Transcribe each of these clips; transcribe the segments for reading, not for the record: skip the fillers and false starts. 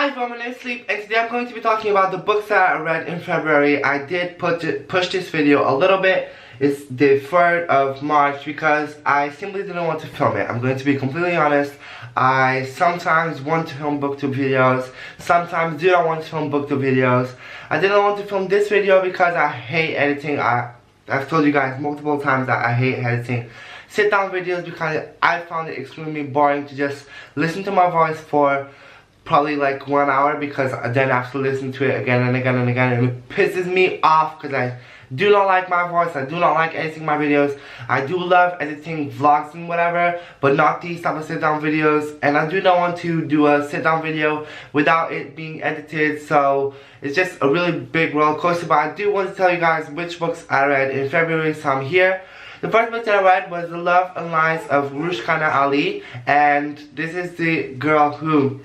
Hi everyone, my name is Sleep, and today I'm going to be talking about the books that I read in February. I did push this video a little bit. It's the 3rd of March because I simply didn't want to film it. I'm going to be completely honest. I sometimes want to film booktube videos, sometimes do not want to film booktube videos. I didn't want to film this video because I hate editing. I've told you guys multiple times that I hate editing sit down videos because I found it extremely boring to just listen to my voice for probably like 1 hour, because then I have to listen to it again and again and again, and it pisses me off because I do not like my voice. I do not like editing my videos. I do love editing vlogs and whatever, but not these type of sit down videos, and I do not want to do a sit down video without it being edited. So it's just a really big roller coaster. But I do want to tell you guys which books I read in February, so I'm here. The first book that I read was The Love and Lies of Rushkana Ali, and this is the girl who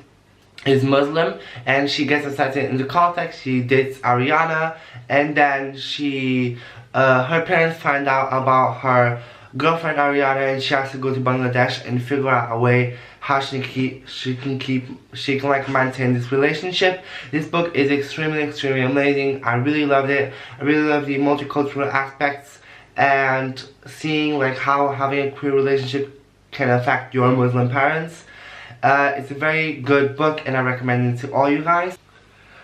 is Muslim, and she gets accepted into Caltech. She dates Ariana, and then her parents find out about her girlfriend Ariana, and she has to go to Bangladesh and figure out a way how she can like maintain this relationship. This book is extremely amazing. I really loved it. I really love the multicultural aspects and seeing like how having a queer relationship can affect your Muslim parents. It's a very good book and I recommend it to all you guys.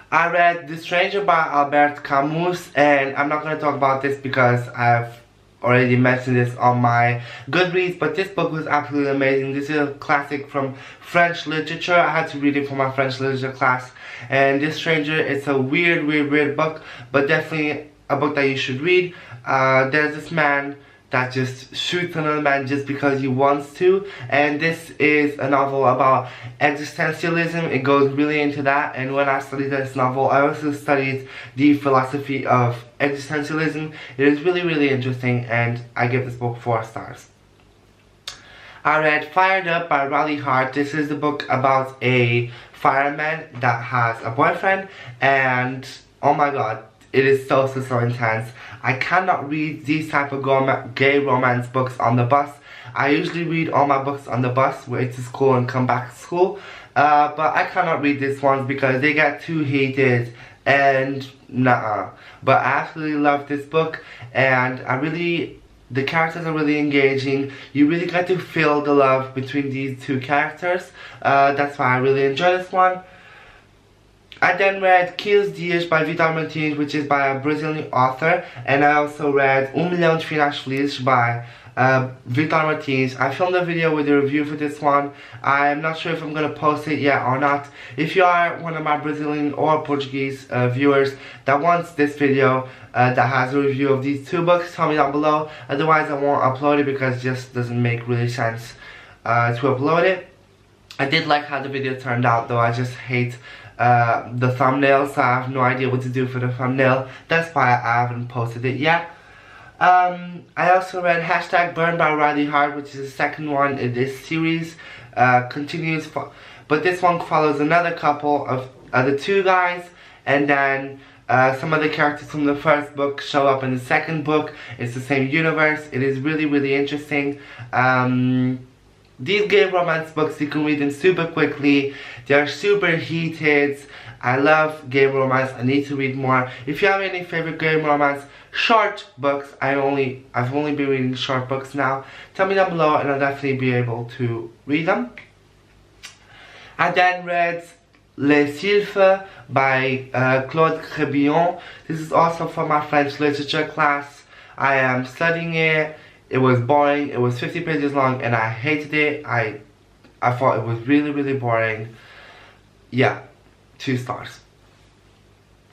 I read The Stranger by Albert Camus, and I'm not going to talk about this because I've already mentioned this on my Goodreads, but this book was absolutely amazing. This is a classic from French literature. I had to read it for my French literature class, and This Stranger, it's a weird book, but definitely a book that you should read. There's this man that just shoots another man just because he wants to, and this is a novel about existentialism. It goes really into that, and when I studied this novel I also studied the philosophy of existentialism. It is really interesting, and I give this book 4 stars. I read Fired Up by Riley Hart. This is the book about a fireman that has a boyfriend, and oh my god, it is so intense. I cannot read these type of gay romance books on the bus. I usually read all my books on the bus, wait to school and come back to school. But I cannot read these ones because they get too heated and nah. But I absolutely love this book, and the characters are really engaging. You really get to feel the love between these two characters. That's why I really enjoy this one. I then read Kills Dias by Vitor Martins, which is by a Brazilian author, and I also read Milhão de Finais Felizes by Vitor Martins. I filmed a video with a review for this one. I'm not sure if I'm going to post it yet or not. If you are one of my Brazilian or Portuguese viewers that wants this video that has a review of these 2 books, tell me down below. Otherwise I won't upload it because it just doesn't make really sense to upload it. I did like how the video turned out, though I just hate the thumbnail, so I have no idea what to do for the thumbnail. That's why I haven't posted it yet. I also read #Burn by Riley Hart, which is the second one in this series. Continues, but this one follows another couple of the 2 guys, and then some of the characters from the first book show up in the second book. It's the same universe. It is really interesting. These gay romance books, you can read them super quickly. They're super heated. I love gay romance. I need to read more. If you have any favorite gay romance short books, I've only been reading short books now. Tell me down below and I'll definitely be able to read them. I then read Les Sylphes by Claude Crébillon. This is also for my French literature class. I am studying it. It was boring. It was 50 pages long and I hated it. I thought it was really boring. Yeah, 2 stars.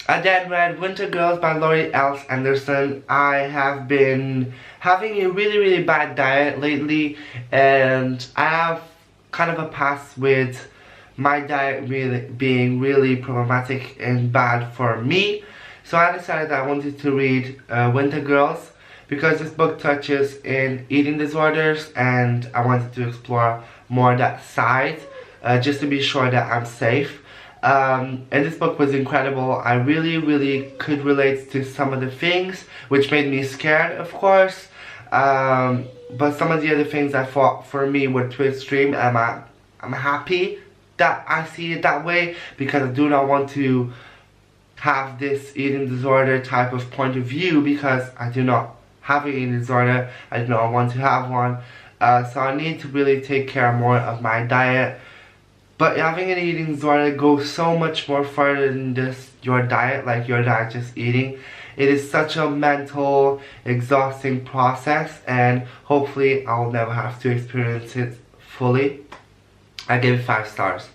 I then read Winter Girls by Laurie Else Anderson. I have been having a really bad diet lately, and I have kind of a past with my diet being really problematic and bad for me. So I decided that I wanted to read Winter Girls, because this book touches in eating disorders, and I wanted to explore more that side, just to be sure that I'm safe. And this book was incredible. I really could relate to some of the things, which made me scared, of course. But some of the other things I thought for me were too extreme, and I'm happy that I see it that way, because I do not want to have this eating disorder type of point of view, because I do not have an eating disorder. I do not want to have one. So I need to really take care more of my diet. But having an eating disorder goes so much more further than just your diet, like your diet just eating. It is such a mental, exhausting process, and hopefully I will never have to experience it fully. I gave it 5 stars.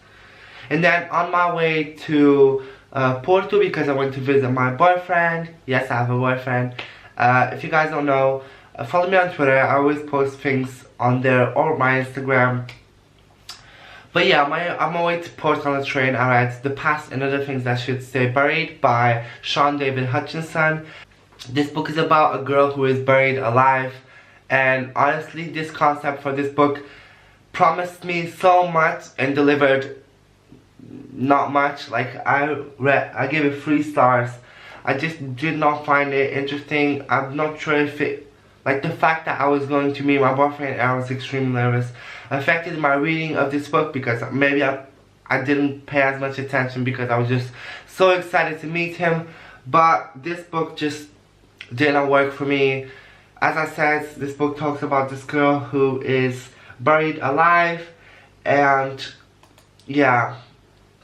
And then on my way to Porto, because I went to visit my boyfriend. Yes, I have a boyfriend. If you guys don't know, follow me on Twitter. I always post things on there, or my Instagram. But yeah, on my way to Porto on the train, I read The Past and Other Things That Should Stay Buried by Sean David Hutchinson. This book is about a girl who is buried alive, and honestly, this concept for this book promised me so much and delivered not much. Like, I gave it 3 stars. I just did not find it interesting. I'm not sure if it, like, the fact that I was going to meet my boyfriend and I was extremely nervous, affected my reading of this book, because maybe I didn't pay as much attention because I was just so excited to meet him. But this book just did not work for me. As I said, this book talks about this girl who is buried alive, and yeah,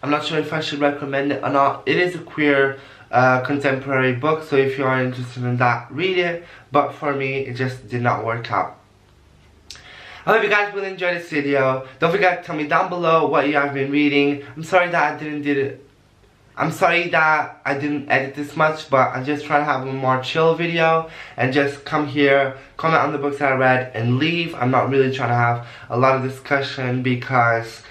I'm not sure if I should recommend it or not. It is a queer contemporary book, so if you are interested in that, read it. But for me, it just did not work out. I hope you guys will enjoy this video. Don't forget to tell me down below what you have been reading. I'm sorry that I didn't edit this much, but I'm just trying to have a more chill video and just come here, comment on the books that I read, and leave. I'm not really trying to have a lot of discussion, because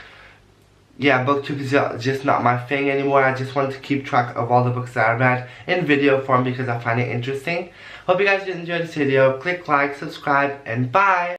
yeah, booktube is just not my thing anymore. I just want to keep track of all the books that I read in video form because I find it interesting. Hope you guys did enjoy this video. Click like, subscribe, and bye!